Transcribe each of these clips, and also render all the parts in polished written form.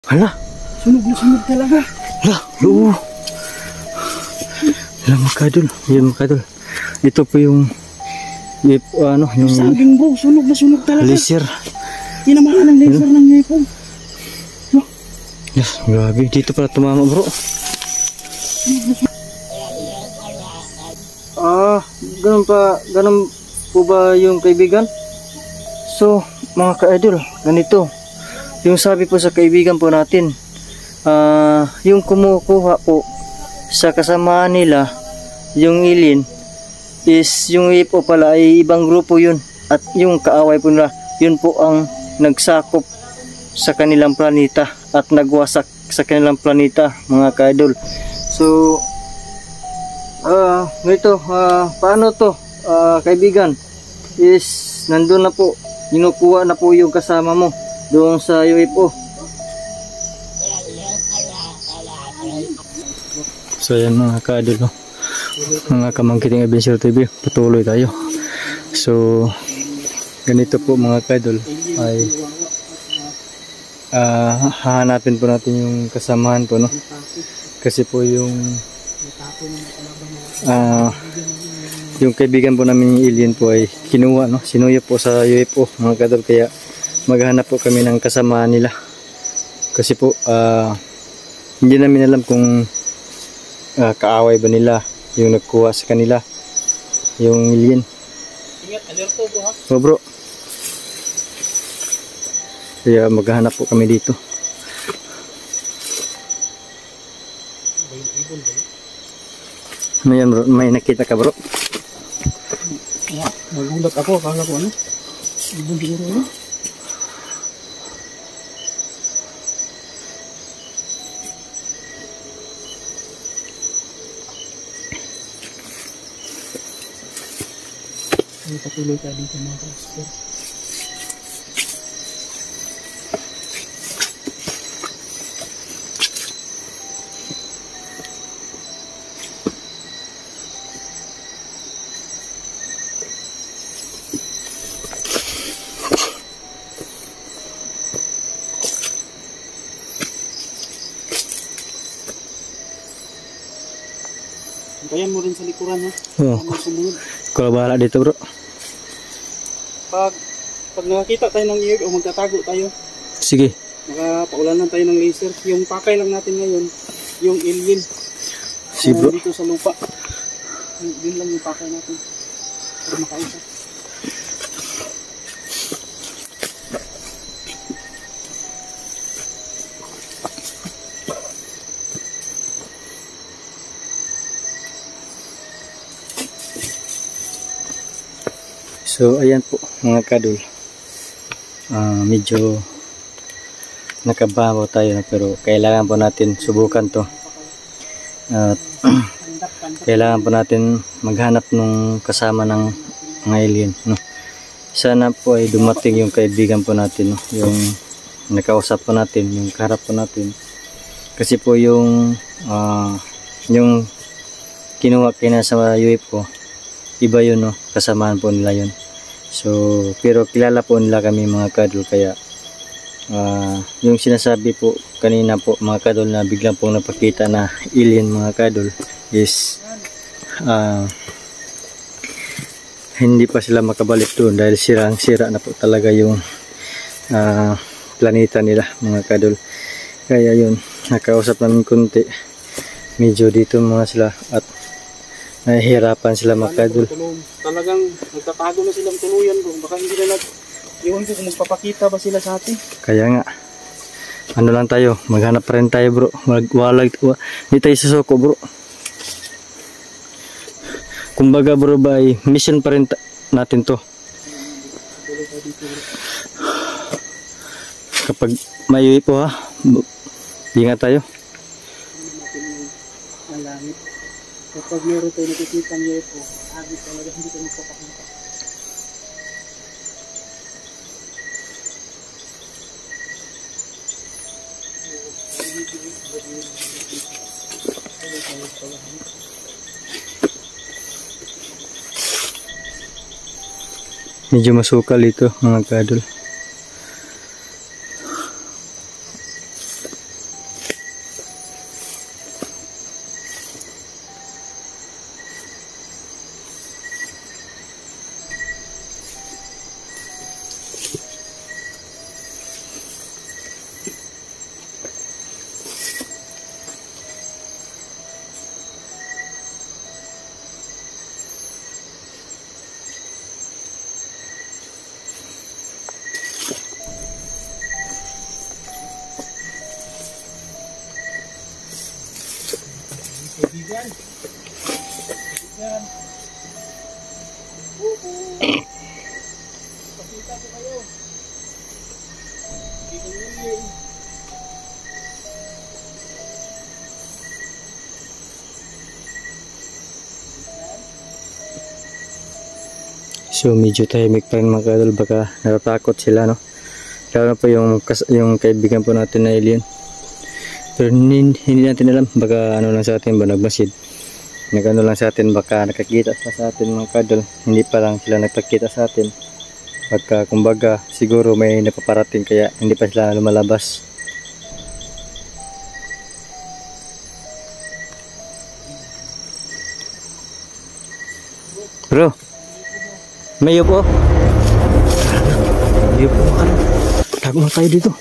Hala, sunog na sunog talaga. hala, oo. Hala mga kadol, yan mga kadol. Ito po yung ano, yung saging bro, sunog na sunog talaga. laser. Tinamaan ang laser ng ngipon. No? Yes, grabe. Dito pala tumama bro. Ganun po ba yung kaibigan? So, mga ka-idol, ganito. Yung sabi po sa kaibigan po natin, yung kumukuha po sa kasamaan nila, yung alien, is yung UFO pala ay ibang grupo yun. At yung kaaway po nila, yun po ang nagsakop sa kanilang planeta at nagwasak sa kanilang planeta, mga ka-idol. So, ganito, paano to, kaibigan, is nandun na po, kinukuha na po yung kasama mo doon sa UFO. So yan mga ka-idol, mga kamangkiting Adventure TV, patuloy tayo. So ganito po mga ka-idol, ay hahanapin po natin yung kasamahan po, no? Kasi po yung kaibigan po namin yung alien po ay kinuha, no? Sinuyo po sa UFO mga ka-idol, kaya maghanap po kami ng kasamaan nila. Kasi po hindi namin alam kung kaaway ba nila yung nagkuha sa kanila, yung alien. Ingat, alerto bro ha? So bro, kaya maghanap po kami dito. Ano yan bro? May nakita ka bro? Nagulat ako, akala ko ano? Ibon siguro ano? Patuloy tayo dito mga ka-explore. Bayan mo rin sa likuran ha. Oo. Ikaw bahala dito bro. Pag nakakita tayo ng ear o magtatago tayo, sige, makapaulanan tayo ng laser. Yung pakay lang natin ngayon, yung alien. si bro. Dito sa lupa. Yun lang yung pakay natin. Para makausap. So ayan po mga kadol, medyo nakabaho tayo na, pero kailangan po natin subukan to at kailangan po natin maghanap nung kasama ng mga alien, no? Sana po ay dumating yung kaibigan po natin, no? Yung nakausap po natin, yung kaharap po natin, kasi po yung kinuha kina sa UFO, iba yun, no? Kasamaan po nila yun. So, pero kilala po nila kami mga kadol, kaya yung sinasabi po kanina po mga kadol na biglang pong napakita na alien mga kadol is hindi pa sila makabalik doon dahil sira na po talaga yung planeta nila mga kadol. Kaya yun, nakausap namin kunti, medyo dito mga sila at nahihirapan sila mga kadol. Talagang nagtatago na silang tuluyan bro. Baka hindi na iwan ko kung magpapakita ba sila sa atin. Kaya nga, ano lang tayo, maghanap pa rin tayo bro. Hindi tayo susuko bro. Kumbaga bro ba ay mission pa rin natin to. Kapag may UFO ha, ingat tayo. Kapag meron tayo nakikita ng UFO, agad talaga hindi tayo magpapakita. Medyo masukal ito mga kadol. Kaibigan. Kaibigan. Pakita ko kayo. Kaibigan yun. So medyo tahimik pa rin mga ka-idol, baka natatakot sila, no? Lalo na po yung kaibigan po natin na alien. Pero hindi natin alam, baka ano lang sa atin ba nagmasid. Nagano lang sa atin, baka nakakita sa atin mga ka-idol. Hindi pa lang sila nagpakita sa atin. Baka kumbaga siguro may napaparating kaya hindi pa sila lumalabas. Bro, mayo po. Mayo po ano. Tago na tayo dito.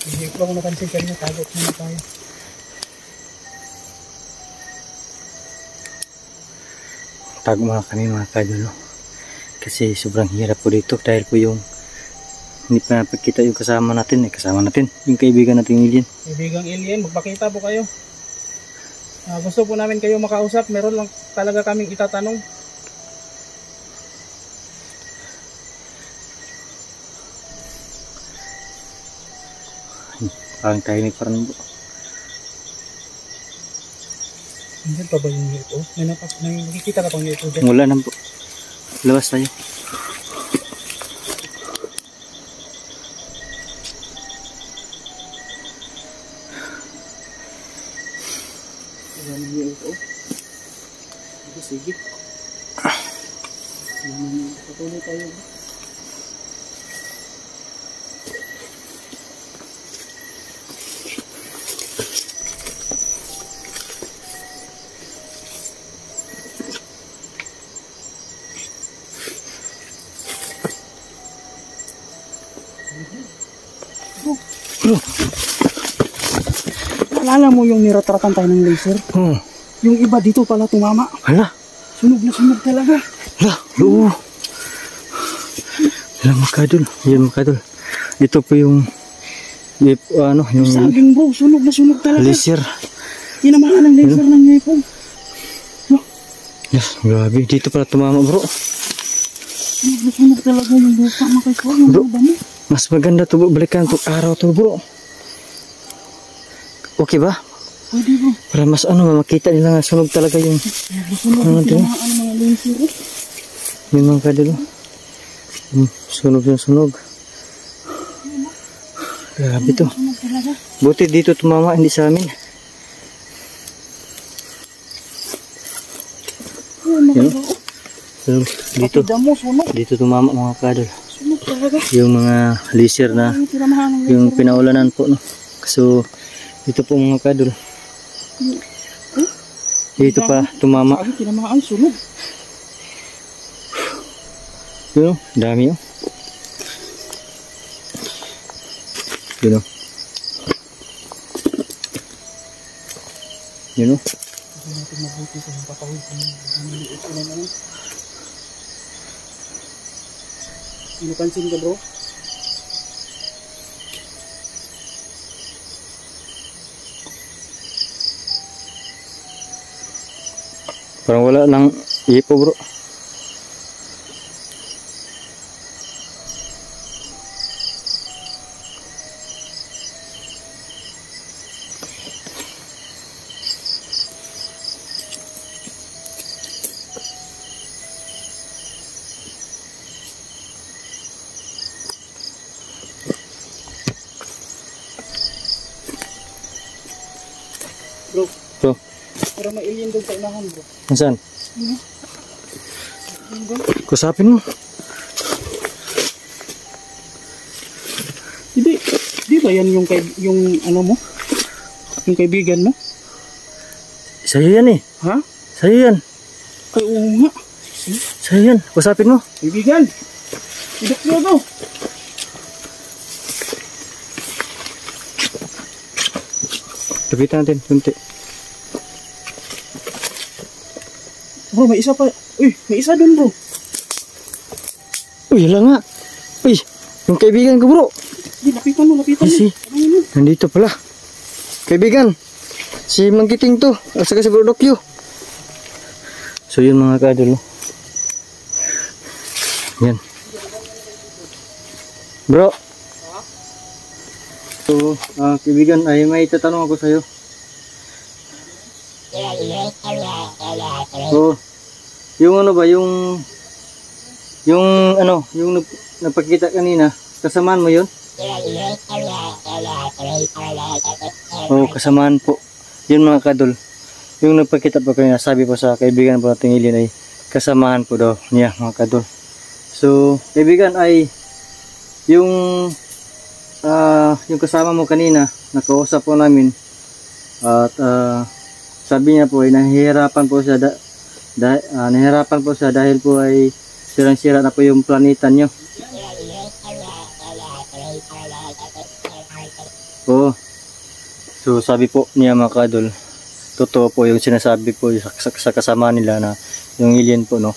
Hindi ko lang napansin kanina, tagot muna tayo. Tago muna kami mga ka-idol, no? Kasi sobrang hirap po dito dahil po yung hindi pa napagkita yung kasama natin, yung kaibigan natin alien. Kaibigang alien, magpakita po kayo. Gusto po namin kayo makausap, meron lang talaga kaming itatanong. Parang tahimik pa rin po. Hindi pa ba yung ito? May nakikita ka pang ito dyan? Wala na po. Labas tayo. Sige. Patuloy tayo. Bro, naalala mo yung niratratan tayo ng laser? Yung iba dito pala tumama. Hala. Sunog na sunog talaga. Hala, oo. Hala mga ka-idol. Yan mga ka-idol. Ito po yung yung saging bro, sunog na sunog talaga. laser. Tinamaan ng laser ng ngipon. Yes, grabe. Dito pala tumama bro. Sunog na sunog talaga yung lupa makikita yung Bro, lupa mo. mas maganda to balikan itong araw to bro. Okay ba? Pwede bro. Para mas makita nila nga sunog talaga yung Sunog tinamaan ng mga laser. yung mga kadilo. Sunog yung sunog. Grabe to. Sunog talaga. Buti dito tumama, hindi sa amin. Yan. So, dito. Pakita mo, sunog. Dito tumama mga kadol. Sunog talaga. Yung mga laser na Tinamaan ng laser. yung pinaulanan po, no. So dito po mga kadol. Dito pa tumama. Sabi tinamaan, sunog. Yun, dami yun. Yun o. Yun o. Hindi natin mabuti kung papawid kung naniliit ko na naman. Inupansin ka bro? Parang wala nang ipo bro. Bro, Pero may alien doon sa inahan bro. saan? Alien doon? Kusapin mo. Di ba yan yung ano mo? Yung kaibigan mo? Sa'yo yan eh. Ha? Sa'yo yan. Ay oo nga. Sa'yo yan. Kusapin mo. Kaibigan! Idok nyo to! Lapitan natin, kunti. Bro, may isa pa. Uy, may isa dun bro. Uy, yala nga. Uy, yung kaibigan ko bro. Sige, lapitan mo. Ay, nandito pala. Kaibigan, si Mangkiting to. At saka si Bro Dokyo. So yun mga ka-idol. Yan. Bro. So, kaibigan, ay may tatanong ako sa'yo. So, yung ano ba, yung nagpakita kanina, kasamaan mo yun? Oo, kasamaan po. Yun mga kadol. Yung nagpakita po kanina, sabi po sa kaibigan po nating Ilin ay kasamaan po daw niya mga kadol. So, kaibigan ay yung kasama mo kanina, nakausap po namin at sabi niya po ay nahihirapan po siya dahil po ay sirang-sira na po yung planeta niyo. Oo. So sabi po niya mga kadol, totoo po yung sinasabi po sa kasama nila na yung alien po, no.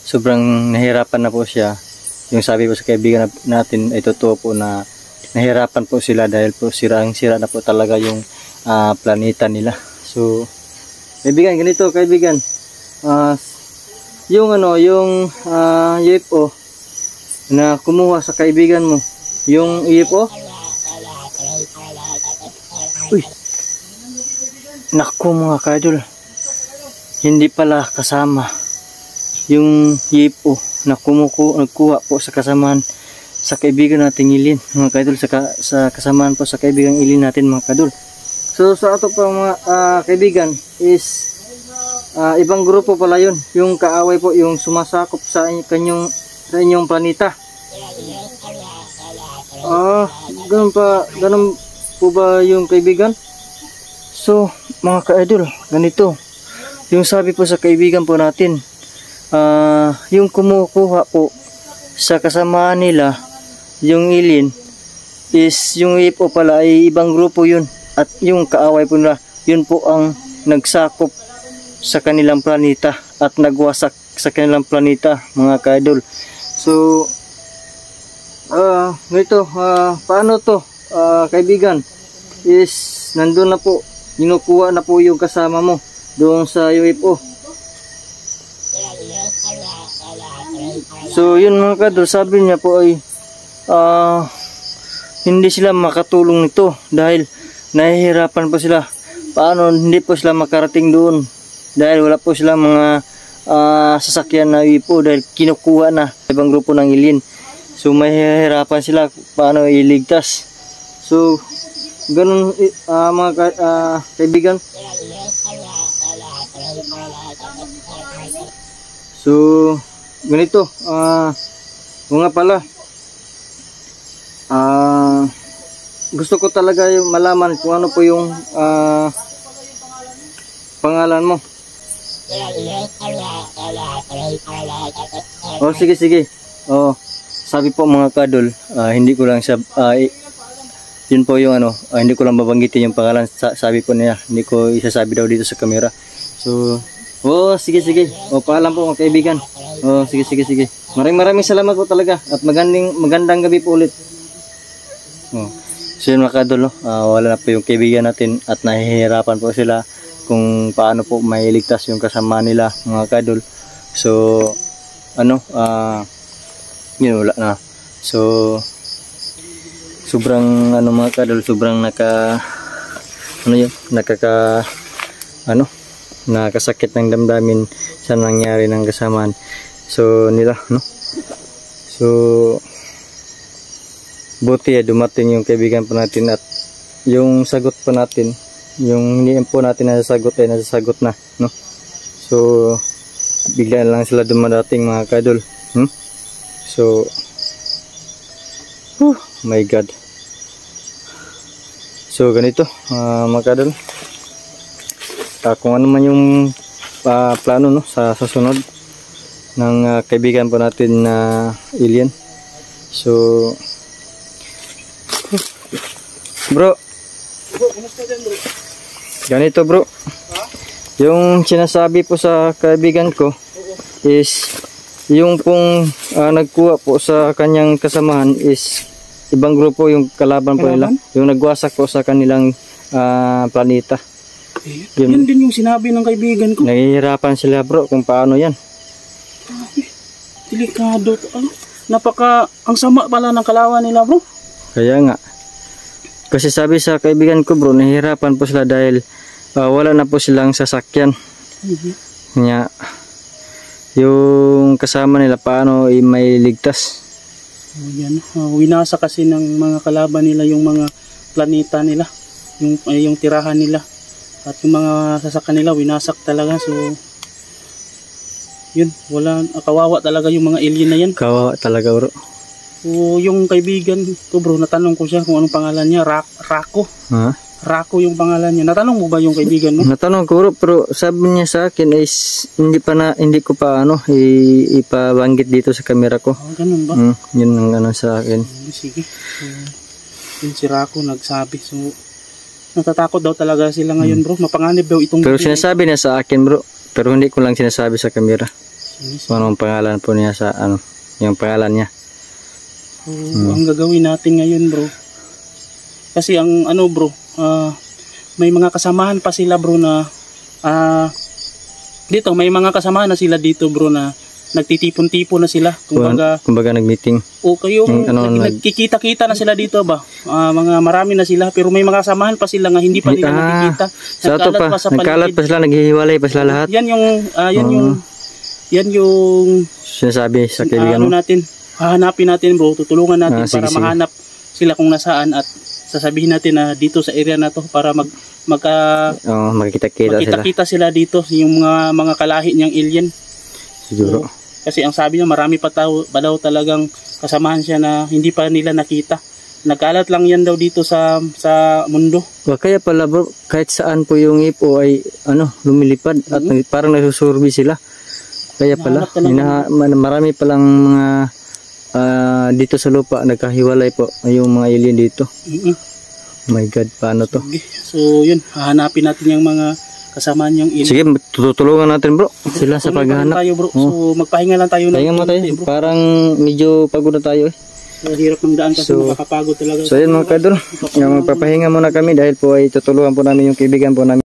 Sobrang nahihirapan na po siya. Yung sabi po sa kaibigan natin ay totoo po na nahirapan po sila dahil po sirang-sira na po talaga yung planeta nila. So, kaibigan, ganito kaibigan. Yung UFO na kumuha sa kaibigan mo, yung UFO. Uy. Naku mga kaidol. Hindi pala kasama yung UFO na nagkuha po sa kasamaan sa kaibigan nating Ilin mga kadol, sa kasamaan po sa kaibigan Ilin natin mga kadol. So sa ato pa mga kaibigan is ibang grupo pala yun, yung kaaway po, yung sumasakop sa inyong planeta. Ganun po ba yung kaibigan? So mga ka-idol, ganito yung sabi po sa kaibigan po natin. Yung kumukuha po sa kasamaan nila, yung Ilin, is yung UFO pala ay ibang grupo yun. At yung kaaway po nila, yun po ang nagsakop sa kanilang planeta at nagwasak sa kanilang planeta mga ka-idol. So, ganito, paano to kaibigan? Is nandun na po, kinukuha na po yung kasama mo doon sa UFO. So yun mga kadol, sabi niya po ay hindi sila makatulong nito dahil nahihirapan po sila. Paano hindi po sila makarating doon dahil wala po sila mga sasakyan na UFO dahil kinukuha na ibang grupo ng alien. So mahihirapan sila paano iligtas. So ganun mga kaibigan. So ganito, nga pala, gusto ko talaga yung malaman kung ano po yung pangalan mo. Oh, sige. Oh, sabi po mga kadol, hindi ko lang yun po yung hindi ko lang babanggitin yung pangalan. Sabi po niya, hindi ko isasabi daw dito sa camera. So, oh, sige. Oh, paalam po mga kaibigan. Oh, sige. Maraming salamat po talaga at magandang gabi po ulit. Oh. So yun mga kadol, wala na po yung kaibigan natin at nahihirapan po sila kung paano po mailigtas yung kasama nila mga kadol. So yun, wala na. So sobrang mga kadol, sobrang nakasakit ng damdamin sa nangyari ng kasamaan nila, no. So buti dumating yung kaibigan po natin at yung sagot po natin, yung hindi po natin nasasagot ay nasasagot na, no. So bigla lang sila dumadating mga kadol. So my God. So ganito mga kadol, kung ano man yung plano, no, sa susunod ng kaibigan po natin na alien. So bro, kumusta dyan bro? Ganito bro, yung sinasabi po sa kaibigan ko is yung pong nagkuha po sa kanyang kasamahan is ibang grupo yung kalaban po nila. Yung nagwasak po sa kanilang planeta. Yun din yung sinabi ng kaibigan ko. Nahihirapan sila bro kung paano yan. Delikado. Ang sama pala ng kalawan nila bro. Kaya nga. Kasi sabi sa kaibigan ko bro, nahihirapan po sila dahil wala na po silang sasakyan. Nga, yung kasama nila paano may ligtas. Yan. Winasa kasi ng mga kalaban nila yung mga planeta nila. Yung tirahan nila. At yung mga sasakyan nila winasak talaga. So, yun. Kawawa talaga yung mga alien na yan. Kawawa talaga bro. So, yung kaibigan ko bro, natanong ko siya kung anong pangalan niya. Rako. Rako yung pangalan niya. Natanong mo ba yung kaibigan mo? Natanong ko bro, pero sabi niya sa akin is hindi ko pa ipabanggit dito sa camera ko. Ganun ba? Yun ang sa akin. Sige. So, yun si Rako nagsabi. So, natatakot daw talaga sila ngayon bro. Mapanganib daw itong... Pero sinasabi niya sa akin bro, pero hindi ko lang sinasabi sa camera. Anong pangalan po niya yung pangalan niya. So, ang gagawin natin ngayon bro, kasi ang bro, may mga kasamahan pa sila bro na dito, may mga kasamahan na sila dito bro na nagtitipon-tipon na sila. Kumbaga nag-meeting. O kayong nagkikita-kita na sila dito ba? Mga marami na sila pero may mga kasamahan pa sila nga hindi pa nila nakikita. Nagkalat pa sila, naghihiwalay pa sila lahat. Yan yung sinasabi sa kaibigan mo. Natin. Hahanapin natin bro, tutulungan natin para mahanap sila kung nasaan at sasabihin natin na dito sa area na to para magkita-kita sila dito yung mga kalahi niyang alien. Siguro. Kasi ang sabi niya marami pa daw talagang kasamahan siya na hindi pa nila nakita. Nagkalat lang yan daw dito sa mundo. Kaya pala bro, kahit saan po yung ipo ay lumilipad at parang nasusurbi sila. Kaya pala, marami palang mga dito sa lupa nagkahiwalay po yung mga alien dito. My God, paano to? So yun, hahanapin natin yung mga kasama niyang alien. Sige, tutulungan natin bro sila sa paghahanap. So magpahinga lang tayo. Pahinga mo tayo, parang medyo pagod na tayo Hirap ng daan kasi makakapagod talaga. So yun mga kadol, magpapahinga muna kami dahil po ay tutulungan po namin yung kaibigan po namin.